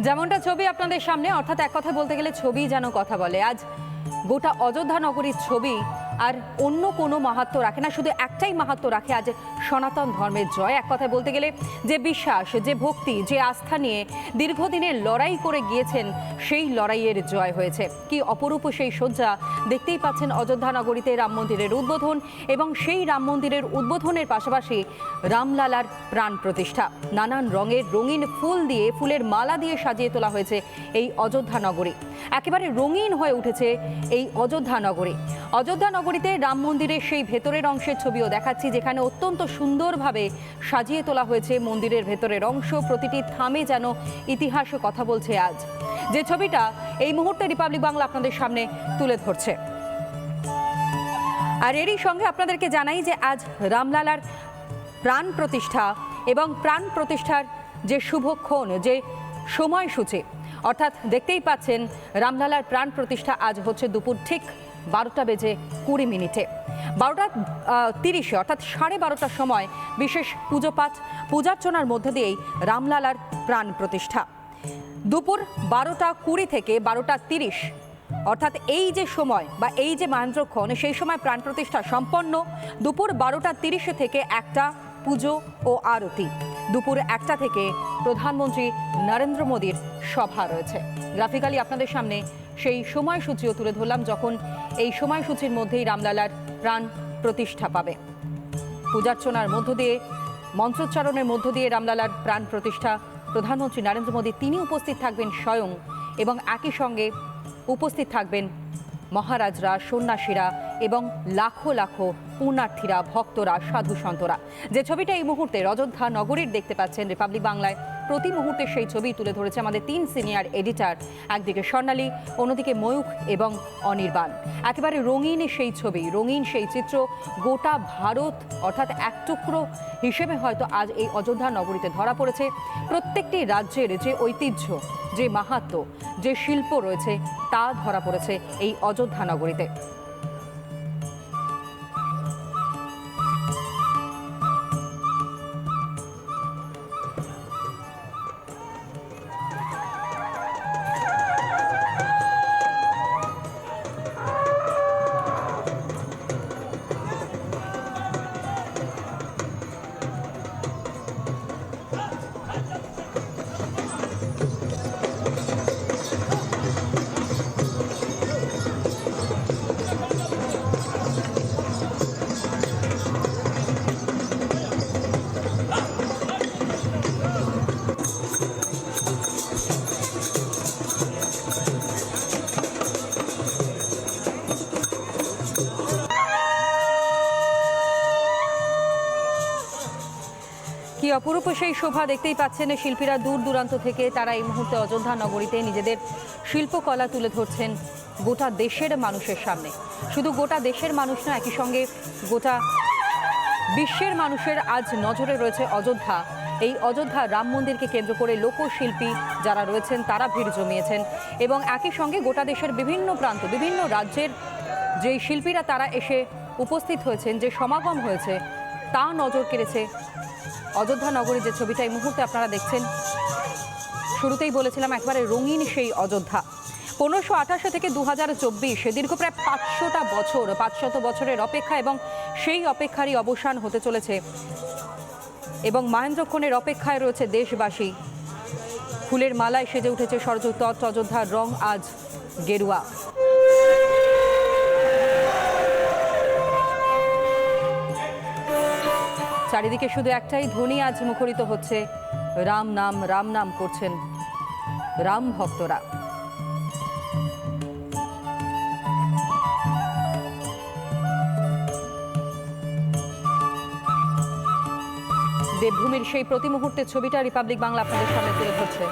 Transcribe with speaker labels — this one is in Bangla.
Speaker 1: যেমনটা ছবি আপনাদের সামনে, অর্থাৎ এক কথা বলতে গেলে ছবি যেন কথা বলে। আজ গোটা অযোধ্যা নগরীর ছবি আর অন্য কোনো মাহাত্ম্য রাখে না, শুধু একটাই মাহাত্ম্য রাখে, আজ সনাতন ধর্মের জয়। এক কথায় বলতে গেলে যে বিশ্বাস, যে ভক্তি, যে আস্থা নিয়ে দীর্ঘদিনের লড়াই করে গিয়েছেন, সেই লড়াইয়ের জয় হয়েছে। কি অপরূপ সেই সজ্জা দেখতেই পাচ্ছেন অযোধ্যা নগরীতে রাম মন্দিরের উদ্বোধন, এবং সেই রাম মন্দিরের উদ্বোধনের পাশাপাশি রামলালার প্রাণ প্রতিষ্ঠা। নানান রঙের রঙিন ফুল দিয়ে, ফুলের মালা দিয়ে সাজিয়ে তোলা হয়েছে এই অযোধ্যা নগরী। একেবারে রঙিন হয়ে উঠেছে এই অযোধ্যা নগরী। অযোধ্যা নগরীতে রাম মন্দিরের সেই ভেতরের অংশের ছবিও দেখাচ্ছি, যেখানে অত্যন্ত সুন্দরভাবে সাজিয়ে তোলা হয়েছে মন্দিরের ভেতরের অংশ। প্রতিটি থামে যেন ইতিহাসে কথা বলছে আজ, যে ছবিটা এই মুহূর্তে রিপাবলিক বাংলা আপনাদের সামনে তুলে ধরছে। আর এরই সঙ্গে আপনাদেরকে জানাই যে আজ রামলালার প্রাণ প্রতিষ্ঠা, এবং প্রাণ প্রতিষ্ঠার যে শুভক্ষণ, যে সময়সূচি, অর্থাৎ দেখতেই পাচ্ছেন রামলালার প্রাণ প্রতিষ্ঠা আজ হচ্ছে দুপুর ঠিক 12:20 12:30 অর্থাৎ 12:30টার সময় বিশেষ পূজার্চনার মধ্যে দিয়েই রামলালার প্রাণ প্রতিষ্ঠা। দুপুর 12:20 থেকে 12:30 অর্থাৎ এই যে সময় বা এই যে মহেন্দ্রক্ষণ, সেই সময় প্রাণ প্রতিষ্ঠা সম্পন্ন। দুপুর 12:30 থেকে 1টা পুজো ও আরতি। দুপুর 1টা থেকে প্রধানমন্ত্রী নরেন্দ্র মোদীর সভা রয়েছে। গ্রাফিক্যালি আপনাদের সামনে সেই সময়সূচিও তুলে ধরলাম, যখন এই সময়সূচির মধ্যেই রামলালার প্রাণ প্রতিষ্ঠা পাবে। পূজার্চনার মধ্য দিয়ে, মন্ত্রোচ্চারণের মধ্য দিয়ে রামলালার প্রাণ প্রতিষ্ঠা। প্রধানমন্ত্রী নরেন্দ্র মোদী তিনি উপস্থিত থাকবেন স্বয়ং, এবং একই সঙ্গে উপস্থিত থাকবেন মহারাজরা, সন্ন্যাসীরা এবং লাখো লাখো পুণ্যার্থীরা, ভক্তরা, সাধু সন্তরা। যে ছবিটা এই মুহূর্তে অযোধ্যা নগরীর দেখতে পাচ্ছেন রিপাবলিক বাংলায়, প্রতি মুহূর্তে সেই ছবি তুলে ধরেছে আমাদের 3 সিনিয়র এডিটর, একদিকে স্বর্ণালী, অন্যদিকে ময়ূখ এবং অনির্বাণ। একেবারে রঙিন সেই ছবি, রঙিন সেই চিত্র গোটা ভারত অর্থাৎ এক টুকরো হিসেবে হয়তো আজ এই অযোধ্যা নগরীতে ধরা পড়েছে। প্রত্যেকটি রাজ্যের যে ঐতিহ্য, যে মাহাত্ম্য, যে শিল্প রয়েছে, তা ধরা পড়েছে এই অযোধ্যা নগরীতে। কি অপরূপ সেই শোভা দেখতেই পাচ্ছেন। শিল্পীরা দূর দূরান্ত থেকে তারা এই মুহূর্তে অযোধ্যা নগরীতে নিজেদের শিল্পকলা তুলে ধরছেন গোটা দেশের মানুষের সামনে। শুধু গোটা দেশের মানুষ না, একই সঙ্গে গোটা বিশ্বের মানুষের আজ নজরে রয়েছে অযোধ্যা। এই অযোধ্যা রাম মন্দিরকে কেন্দ্র করে লোকশিল্পী যারা রয়েছেন তারা ভিড় জমিয়েছেন, এবং একই সঙ্গে গোটা দেশের বিভিন্ন প্রান্ত, বিভিন্ন রাজ্যের যে শিল্পীরা তারা এসে উপস্থিত হয়েছেন, যে সমাগম হয়েছে, তা নজর কেড়েছে অযোধ্যা নগরী। যে ছবিটা এই মুহূর্তে আপনারা দেখছেন, শুরুতেই বলেছিলাম একবারে রঙিন সেই অযোধ্যা। 1588 থেকে 2024 দীর্ঘ প্রায় 500 বছরের অপেক্ষা, এবং সেই অপেক্ষারই অবসান হতে চলেছে, এবং মহেন্দ্রক্ষণের অপেক্ষায় রয়েছে দেশবাসী। ফুলের মালায় সেজে উঠেছে সর্বতট অযোধ্যার রং আজ গেরুয়া। চারিদিকে শুধু একটাই ধ্বনি আজ মুখরিত হচ্ছে, রাম নাম, রাম নাম করছেন রাম ভক্তরা। দেবভূমির সেই প্রতি মুহূর্তের ছবিটা রিপাবলিক বাংলা আপনাদের সামনে তুলে ধরছে।